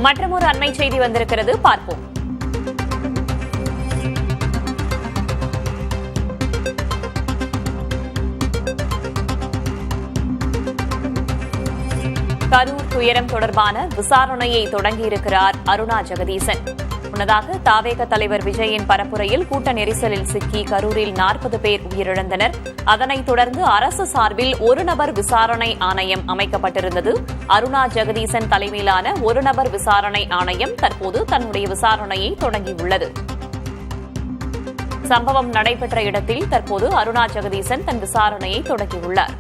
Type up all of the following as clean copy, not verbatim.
மற்றொரு அண்மை செய்தி வந்திருக்கிறது, பார்ப்போம். கரூர் துயரம் தொடர்பான விசாரணையை தொடங்கியிருக்கிறார் அருணா ஜெகதீசன். முன்னதாக தாவேக தலைவர் விஜயின் பரப்புரையில் கூட்ட நெரிசலில் சிக்கி கரூரில் 40 பேர் உயிரிழந்தனர். அதனைத் தொடர்ந்து அரசு சார்பில் ஒரு நபர் விசாரணை ஆணையம் அமைக்கப்பட்டிருந்தது. அருணா ஜெகதீசன் தலைமையிலான ஒரு நபர் விசாரணை ஆணையம் தற்போது தன்னுடைய விசாரணையை தொடங்கியுள்ளது. சம்பவம் நடைபெற்ற இடத்தில் தற்போது அருணா ஜெகதீசன் தன் விசாரணையை தொடங்கியுள்ளார்.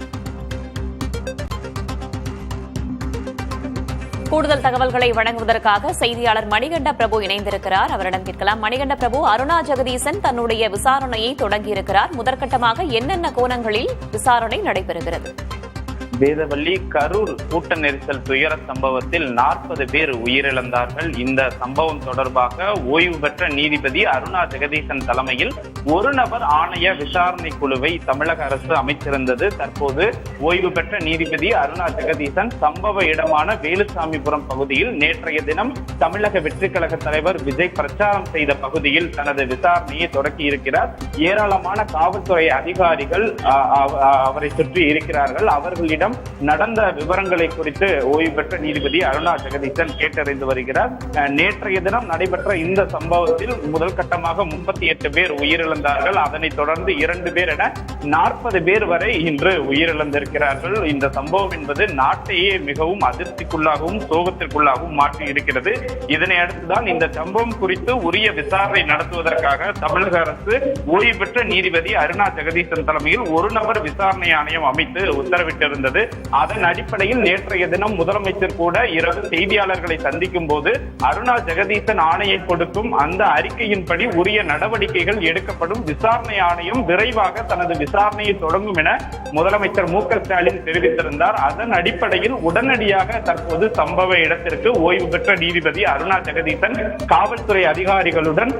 கூடுதல் தகவல்களை வழங்குவதற்காக செய்தியாளர் மணிகண்ட பிரபு இணைந்திருக்கிறார். அவரிடம் கேட்கலாம். மணிகண்ட பிரபு, அருணா ஜெகதீசன் தன்னுடைய விசாரணையை தொடங்கியிருக்கிறார். முதற்கட்டமாக என்னென்ன கோணங்களில் விசாரணை நடைபெறுகிறது? வேதவள்ளி, கரூர் கூட்ட நெரிசல் துயர சம்பவத்தில் 40 பேர் உயிரிழந்தார்கள். இந்த சம்பவம் தொடர்பாக ஓய்வு பெற்ற நீதிபதி அருணா ஜெகதீசன் தலைமையில் ஒரு நபர் ஆணைய விசாரணை குழுவை தமிழக அரசு அமைத்திருந்தது. தற்போது ஓய்வு பெற்ற நீதிபதி அருணா ஜெகதீசன் சம்பவ இடமான வேலுசாமிபுரம் பகுதியில் நேற்றைய தினம் தமிழக வெற்றி கழக தலைவர் விஜய் பிரச்சாரம் செய்த பகுதியில் தனது விசாரணையை தொடங்கியிருக்கிறார். ஏராளமான காவல்துறை அதிகாரிகள் அவரை சுற்றி இருக்கிறார்கள். அவர்களிடம் நடந்த விவரங்களை குறித்து ஓய்வு பெற்ற நீதிபதி அருணா ஜெகதீசன் கேட்டறிந்து வருகிறார். நேற்றைய தினம் நடைபெற்ற இந்த சம்பவத்தில் முதல் கட்டமாக 38 பேர் உயிரிழந்தார்கள். அதனைத் தொடர்ந்து 2 பேர் என 40 பேர் வரை இன்று உயிரிழந்திருக்கிறார்கள். இந்த சம்பவம் என்பது நாட்டையே மிகவும் அதிர்ச்சிக்குள்ளாகவும் சோகத்திற்குள்ளாகவும் மாற்றி இருக்கிறது. இதனை அடுத்துதான் இந்த சம்பவம் குறித்து உரிய விசாரணை நடத்துவதற்காக தமிழக அரசு ஓய்வு பெற்ற நீதிபதி அருணா ஜெகதீசன் தலைமையில் ஒரு நபர் விசாரணை ஆணையம் அமைத்து உத்தரவிட்டிருந்தது. அதன் அடிப்படையில் நேற்றைய தினம் முதலமைச்சர் கூட இரவு செய்தியாளர்களை சந்திக்கும் போது அருணா ஜெகதீசன் ஆணையை கொடுக்கும் அந்த அறிக்கையின்படி உரிய நடவடிக்கைகள் எடுக்கப்படும், விசாரணை ஆணையம் விரைவாக தனது விசாரணையை தொடங்கும் என முதலமைச்சர் மு.க.ஸ்டாலின் தெரிவித்திருந்தார். அதன் அடிப்படையில் உடனடியாக தற்போது சம்பவ இடத்திற்கு ஓய்வு பெற்ற நீதிபதி அருணா ஜெகதீசன் காவல்துறை அதிகாரிகளுடன்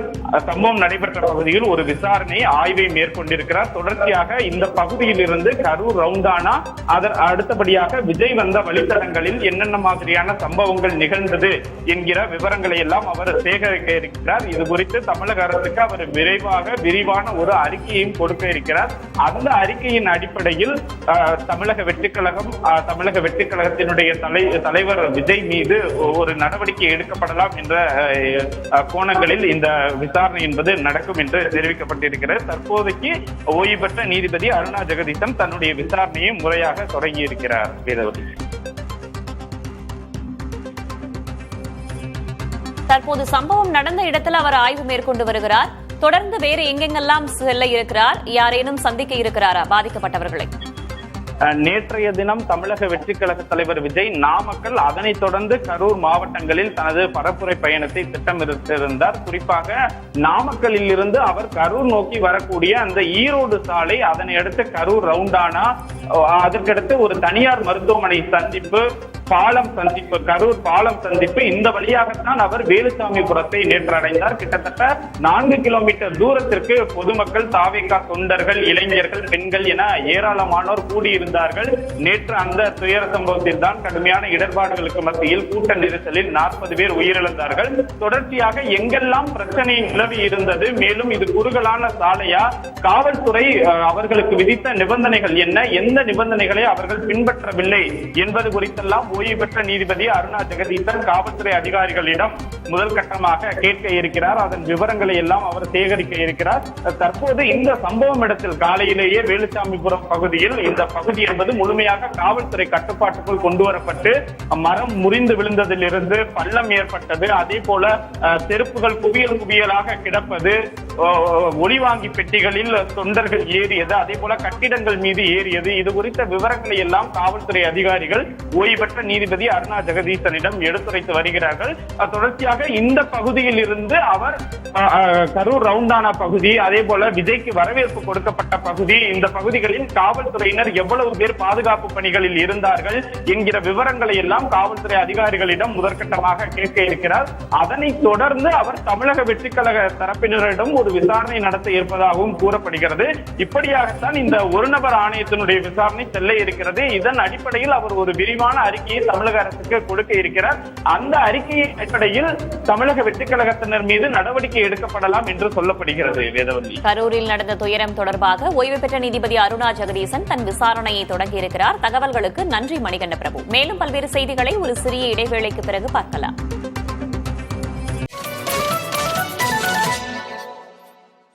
சம்பவம் நடைபெற்ற பகுதியில் ஒரு விசாரணை ஆய்வை மேற்கொண்டிருக்கிறார். தொடர்ச்சியாக இந்த பகுதியில் இருந்து கரூர் ரவுண்டானா, அடுத்தபடியாக விஜய் வந்த வழித்தடங்களில் என்னென்ன மாதிரியான சம்பவங்கள் நிகழ்ந்தது என்கிற விவரங்களை எல்லாம் அவர் சேகரிக்க இருக்கிறார். இது குறித்து தமிழக அரசுக்கு அவர் விரிவான ஒரு அறிக்கையையும் கொடுக்க இருக்கிறார். அந்த அறிக்கையின் அடிப்படையில் தமிழக வெற்றி கழகத்தினுடைய தலைவர் விஜய் மீது ஒரு நடவடிக்கை எடுக்கப்படலாம் என்ற கோணங்களில் இந்த விசாரணை என்பது நடக்கும் என்று தெரிவிக்கப்பட்டிருக்கிறது. தற்போதைக்கு ஓய்வு பெற்ற நீதிபதி அருணா ஜெகதீசன் தன்னுடைய விசாரணையை முறையாக தொடங்கி இருக்கிறார். தற்போது சம்பவம் நடந்த இடத்தில் அவர் ஆய்வு மேற்கொண்டு வருகிறார். தொடர்ந்து வேறு எங்கெங்கெல்லாம் செல்ல இருக்கிறார்? யாரேனும் சந்திக்க இருக்கிறாரா பாதிக்கப்பட்டவர்களை? நேற்றைய தினம் தமிழக வெற்றி கழக தலைவர் விஜய் நாமக்கல், அதனைத் தொடர்ந்து கரூர் மாவட்டங்களில் தனது பரப்புரை பயணத்தை திட்டமிட்டிருந்தார். குறிப்பாக நாமக்கல்லில் இருந்து அவர் கரூர் நோக்கி வரக்கூடிய அந்த ஈரோடு சாலை, அதனை அடுத்து கரூர் ரவுண்டானா, அதற்கடுத்து ஒரு தனியார் மருத்துவமனை சந்திப்பு, பாலம் சந்திப்பு, கரூர் பாலம் சந்திப்பு, இந்த வழியாகத்தான் அவர் வேலுசாமிபுரத்தை நேற்று அடைந்தார். கிட்டத்தட்ட 4 கிலோமீட்டர் தூரத்திற்கு பொதுமக்கள், தாவேகா தொண்டர்கள், இளைஞர்கள், பெண்கள் என ஏராளமானோர் கூடியிருந்தார்கள். நேற்று அந்த துயர சம்பவத்தில் தான் கடுமையான இடர்பாடுகளுக்கு மத்தியில் கூட்ட நெரிசலில் 40 பேர் உயிரிழந்தார்கள். தொடர்ச்சியாக எங்கெல்லாம் பிரச்சனை நிலவி இருந்தது, மேலும் இது குறுகலான சாலையா, காவல்துறை அவர்களுக்கு விதித்த நிபந்தனைகள் என்ன, எந்த நிபந்தனைகளை அவர்கள் பின்பற்றவில்லை என்பது குறித்தெல்லாம் ஓய்வு பெற்ற நீதிபதி அருணா ஜெகதீசன் காவல்துறை அதிகாரிகளிடம் முதல் கட்டமாக கேட்க இருக்கிறார். அதன் விவரங்களை எல்லாம் அவர் சேகரிக்க இருக்கிறார். தற்போது இந்த சம்பவம் இடத்தில் காலையிலேயே வேலுசாமிபுரம் பகுதியில் இந்த பகுதி என்பது முழுமையாக காவல்துறை கட்டுப்பாட்டுக்குள் கொண்டு வரப்பட்டு மரம் முறிந்து விழுந்ததிலிருந்து பள்ளம் ஏற்பட்டது, அதே போல செருப்புகள் குவியலாக கிடப்பது, ஒளிவாங்கி பெட்டிகளில் தொண்டர்கள் ஏறியது, அதே போல கட்டிடங்கள் மீது ஏறியது, இது குறித்த விவரங்களை எல்லாம் காவல்துறை அதிகாரிகள் ஓய்வு பெற்ற நீதிபதி அருணா ஜெகதீசனிடம் எடுத்துரைத்து வருகிறார்கள். தொடர்ச்சியாக இந்த பகுதியில் இருந்து அவர் கரூர் ரவுண்டானா பகுதி, அதே போல விஜய்க்கு வரவேற்பு கொடுக்கப்பட்ட பகுதி, இந்த பகுதிகளில் காவல்துறையினர் எவ்வளவு பேர் பாதுகாப்பு பணிகளில் இருந்தார்கள் என்கிற விவரங்களை எல்லாம் காவல்துறை அதிகாரிகளிடம் முதற்கட்டமாக கேட்க இருக்கிறார். அதனைத் தொடர்ந்து அவர் தமிழக வெற்றி கழக தரப்பினரிடம் ஒரு ஒரு விசாரணை நடத்த இருப்பதாகவும் கூறப்படுகிறது. இப்படியாகத்தான் இந்த ஒரு நபர் ஆணையத்தினுடைய விசாரணை செல்ல இருக்கிறது. இதன் அடிப்படையில் அவர் ஒரு விரிவான அறிக்கையை தமிழக அரசுக்கு கொடுக்க இருக்கிறார். அந்த அறிக்கையின் அடிப்படையில் தமிழக வெற்றிக் கழகத்தினர் மீது நடவடிக்கை எடுக்கப்படலாம் என்று சொல்லப்படுகிறது. வேதவல்லி, கரூரில் நடந்த துயரம் தொடர்பாக ஓய்வு பெற்ற நீதிபதி அருணா ஜெகதீசன் தன் விசாரணையை தொடங்கியிருக்கிறார். தகவல்களுக்கு நன்றி மணிகண்ட பிரபு. மேலும் பல்வேறு செய்திகளை ஒரு சிறிய இடைவேளைக்கு பிறகு பார்க்கலாம்.